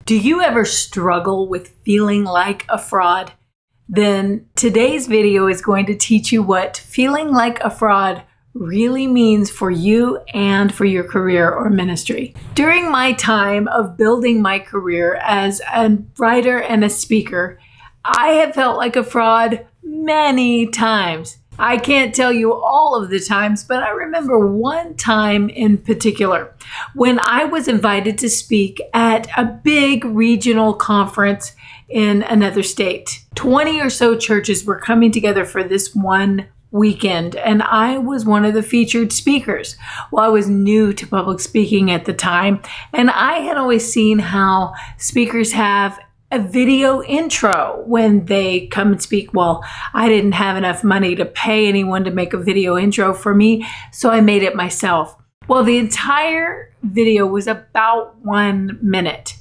Do you ever struggle with feeling like a fraud? Then today's video is going to teach you what feeling like a fraud really means for you and for your career or ministry. During my time of building my career as a writer and a speaker, I have felt like a fraud many times. I can't tell you all of the times, but I remember one time in particular when I was invited to speak at a big regional conference in another state. 20 or so churches were coming together for this one weekend, and I was one of the featured speakers. Well, I was new to public speaking at the time, and I had always seen how speakers have a video intro when they come and speak. Well, I didn't have enough money to pay anyone to make a video intro for me, so I made it myself. Well, the entire video was about 1 minute,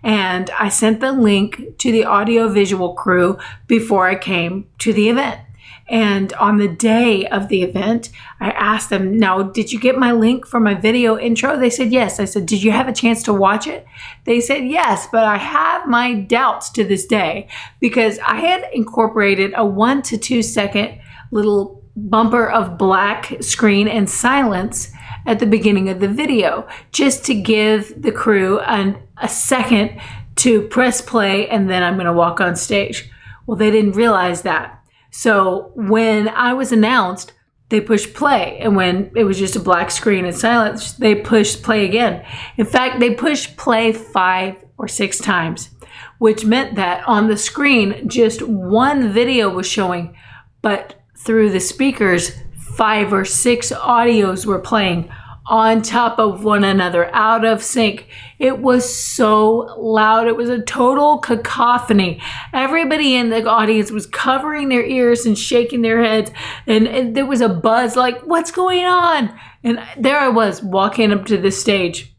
and I sent the link to the audio-visual crew before I came to the event. And on the day of the event, I asked them, now, did you get my link for my video intro? They said, yes. I said, did you have a chance to watch it? They said, yes, but I have my doubts to this day because I had incorporated a 1 to 2 second little bumper of black screen and silence at the beginning of the video, just to give the crew a second to press play, and then I'm going to walk on stage. Well, they didn't realize that. So when I was announced, they pushed play. And when it was just a black screen and silence, they pushed play again. In fact, they pushed play 5 or 6 times, which meant that on the screen, just one video was showing, but through the speakers, 5 or 6 audios were playing on top of one another, out of sync. It was so loud. It was a total cacophony. Everybody in the audience was covering their ears and shaking their heads. And there was a buzz like, what's going on? And there I was walking up to the stage.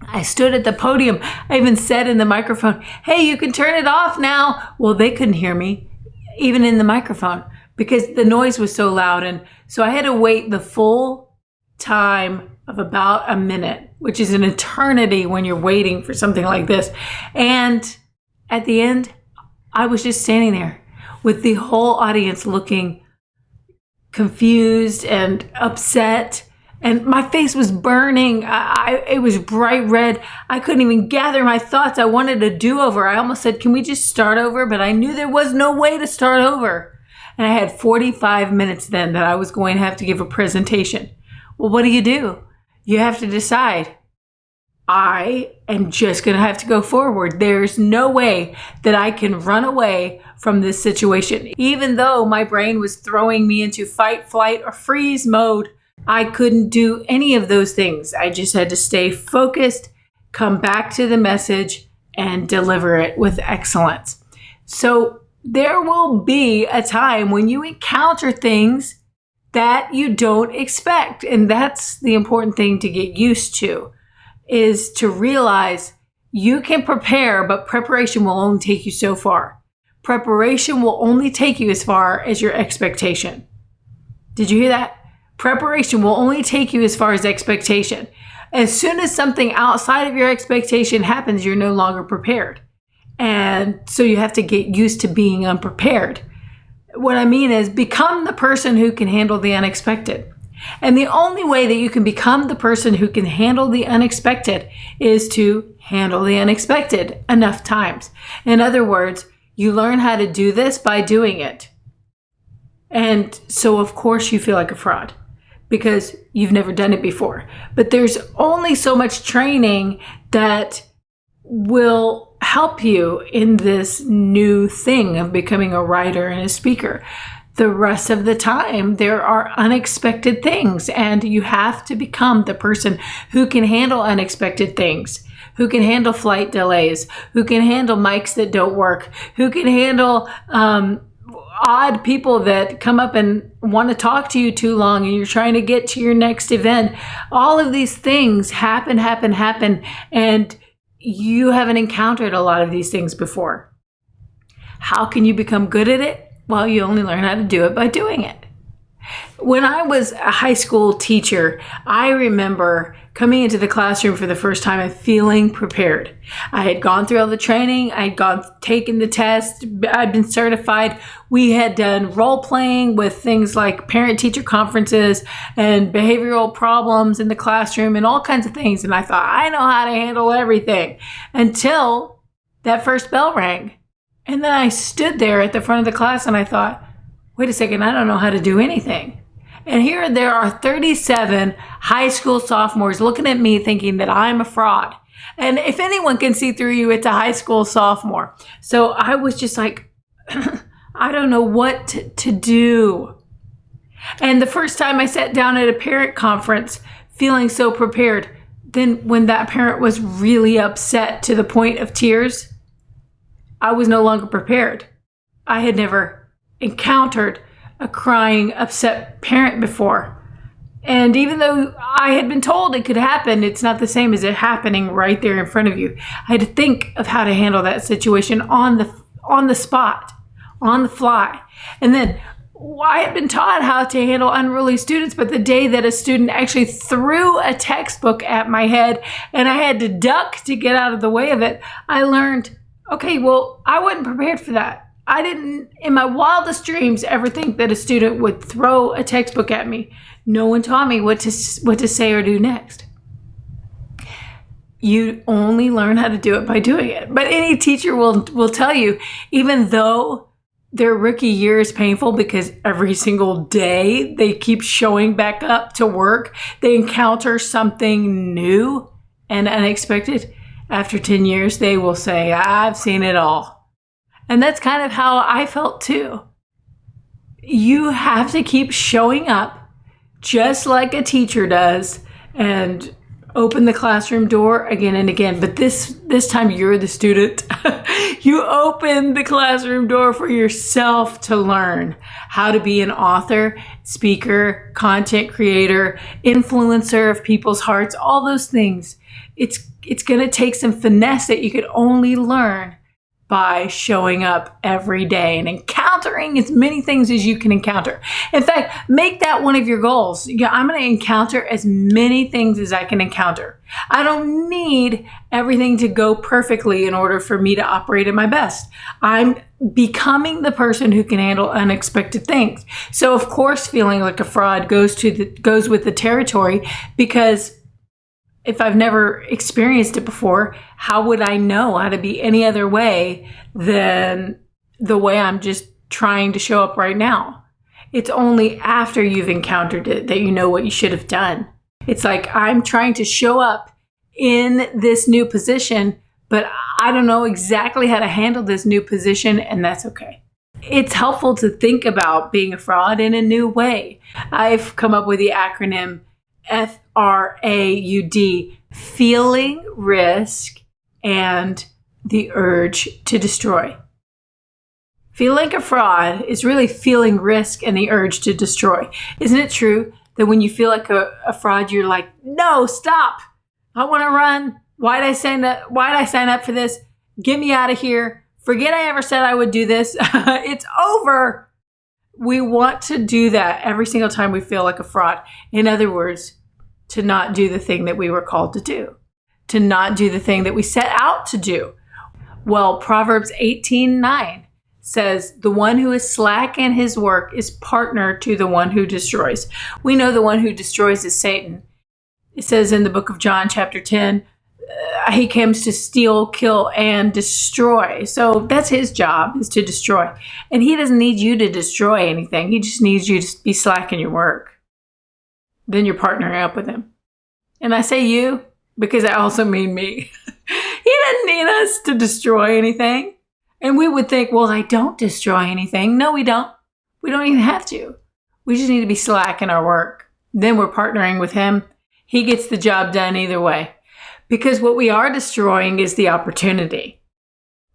I stood at the podium. I even said in the microphone, hey, you can turn it off now. Well, they couldn't hear me, even in the microphone, because the noise was so loud. And so I had to wait the full time of about a minute, which is an eternity when you're waiting for something like this. And at the end, I was just standing there with the whole audience looking confused and upset. And my face was burning. It was bright red. I couldn't even gather my thoughts. I wanted a do-over. I almost said, can we just start over? But I knew there was no way to start over. And I had 45 minutes then that I was going to have to give a presentation. Well, what do? You have to decide. I am just going to have to go forward. There's no way that I can run away from this situation. Even though my brain was throwing me into fight, flight, or freeze mode, I couldn't do any of those things. I just had to stay focused, come back to the message, and deliver it with excellence. So there will be a time when you encounter things that you don't expect. And that's the important thing to get used to, is to realize you can prepare, but preparation will only take you so far. Preparation will only take you as far as your expectation. Did you hear that? Preparation will only take you as far as expectation. As soon as something outside of your expectation happens, you're no longer prepared. And so you have to get used to being unprepared. What I mean is become the person who can handle the unexpected. And the only way that you can become the person who can handle the unexpected is to handle the unexpected enough times. In other words, you learn how to do this by doing it. And so, of course, you feel like a fraud because you've never done it before. But there's only so much training that will help you in this new thing of becoming a writer and a speaker. The rest of the time, there are unexpected things, and you have to become the person who can handle unexpected things, who can handle flight delays, who can handle mics that don't work, who can handle odd people that come up and want to talk to you too long and you're trying to get to your next event. All of these things happen, and you haven't encountered a lot of these things before. How can you become good at it? Well, you only learn how to do it by doing it. When I was a high school teacher, I remember coming into the classroom for the first time and feeling prepared. I had gone through all the training. I had taken the test. I'd been certified. We had done role playing with things like parent-teacher conferences and behavioral problems in the classroom and all kinds of things. And I thought, I know how to handle everything, until that first bell rang. And then I stood there at the front of the class and I thought, wait a second, I don't know how to do anything. And here there are 37 high school sophomores looking at me thinking that I'm a fraud. And if anyone can see through you, it's a high school sophomore. So I was just like, I don't know what to do. And the first time I sat down at a parent conference feeling so prepared, then when that parent was really upset to the point of tears, I was no longer prepared. I had never encountered a crying, upset parent before. And even though I had been told it could happen, it's not the same as it happening right there in front of you. I had to think of how to handle that situation on the spot, on the fly. And then I had been taught how to handle unruly students, but the day that a student actually threw a textbook at my head and I had to duck to get out of the way of it, I learned, okay, well, I wasn't prepared for that. I didn't, in my wildest dreams, ever think that a student would throw a textbook at me. No one taught me what to say or do next. You only learn how to do it by doing it. But any teacher will tell you, even though their rookie year is painful because every single day they keep showing back up to work, they encounter something new and unexpected. After 10 years, they will say, I've seen it all. And that's kind of how I felt too. You have to keep showing up just like a teacher does and open the classroom door again and again. But this time you're the student. You open the classroom door for yourself to learn how to be an author, speaker, content creator, influencer of people's hearts, all those things. It's going to take some finesse that you could only learn by showing up every day and encountering as many things as you can encounter. In fact, make that one of your goals. Yeah, I'm going to encounter as many things as I can encounter. I don't need everything to go perfectly in order for me to operate at my best. I'm becoming the person who can handle unexpected things. So of course, feeling like a fraud goes with the territory, because if I've never experienced it before, how would I know how to be any other way than the way I'm just trying to show up right now? It's only after you've encountered it that you know what you should have done. It's like I'm trying to show up in this new position, but I don't know exactly how to handle this new position, and that's okay. It's helpful to think about being a fraud in a new way. I've come up with the acronym FRAUD, feeling risk and the urge to destroy. Feeling like a fraud is really feeling risk and the urge to destroy. Isn't it true that when you feel like a fraud, you're like, no, stop. I want to run. Why'd I sign up for this? Get me out of here. Forget I ever said I would do this. It's over. We want to do that every single time we feel like a fraud. In other words, to not do the thing that we were called to do, to not do the thing that we set out to do. Well, Proverbs 18:9 says, the one who is slack in his work is partner to the one who destroys. We know the one who destroys is Satan. It says in the book of John, chapter 10, he comes to steal, kill, and destroy. So that's his job, is to destroy. And he doesn't need you to destroy anything. He just needs you to be slack in your work. Then you're partnering up with him. And I say you because I also mean me. He doesn't need us to destroy anything. And we would think, well, I don't destroy anything. No, we don't. We don't even have to. We just need to be slack in our work. Then we're partnering with him. He gets the job done either way. Because what we are destroying is the opportunity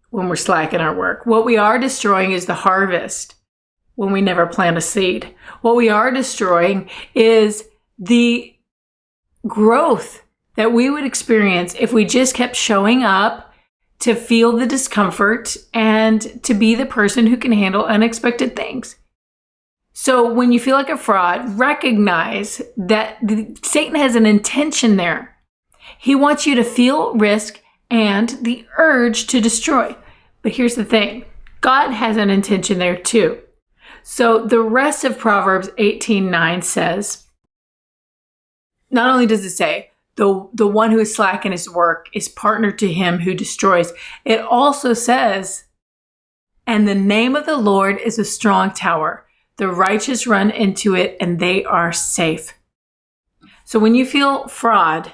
when we're slack in our work. What we are destroying is the harvest when we never plant a seed. What we are destroying is the growth that we would experience if we just kept showing up to feel the discomfort and to be the person who can handle unexpected things. So when you feel like a fraud, recognize that Satan has an intention there. He wants you to feel risk and the urge to destroy. But here's the thing. God has an intention there too. So the rest of Proverbs 18:9 says, not only does it say, the one who is slack in his work is partner to him who destroys, it also says, and the name of the Lord is a strong tower. The righteous run into it and they are safe. So when you feel fraud,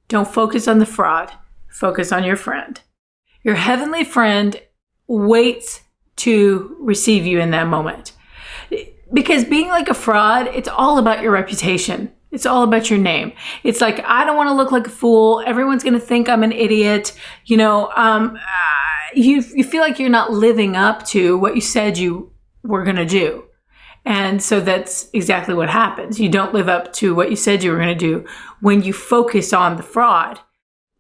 don't focus on the fraud. Focus on your friend. Your heavenly friend waits to receive you in that moment. Because being like a fraud, it's all about your reputation. It's all about your name. It's like, I don't want to look like a fool. Everyone's going to think I'm an idiot. You feel like you're not living up to what you said you were going to do. And so that's exactly what happens. You don't live up to what you said you were going to do when you focus on the fraud.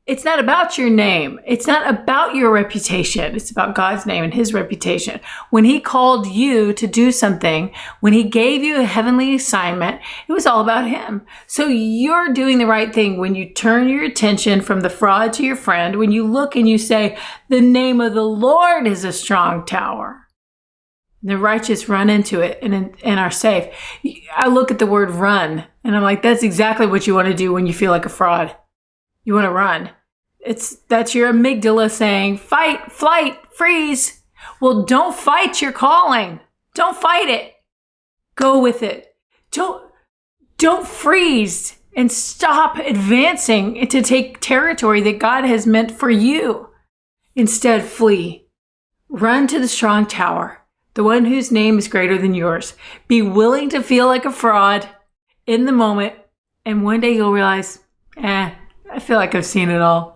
It's not about your name. It's not about your reputation. It's about God's name and his reputation. When he called you to do something, when he gave you a heavenly assignment, it was all about him. So you're doing the right thing when you turn your attention from the fraud to your friend, when you look and you say, the name of the Lord is a strong tower. The righteous run into it and are safe. I look at the word run and I'm like, that's exactly what you want to do when you feel like a fraud. You want to run. That's your amygdala saying, fight, flight, freeze. Well, don't fight your calling. Don't fight it. Go with it. Don't freeze and stop advancing to take territory that God has meant for you. Instead, flee. Run to the strong tower, the one whose name is greater than yours. Be willing to feel like a fraud in the moment, and one day you'll realize, I feel like I've seen it all.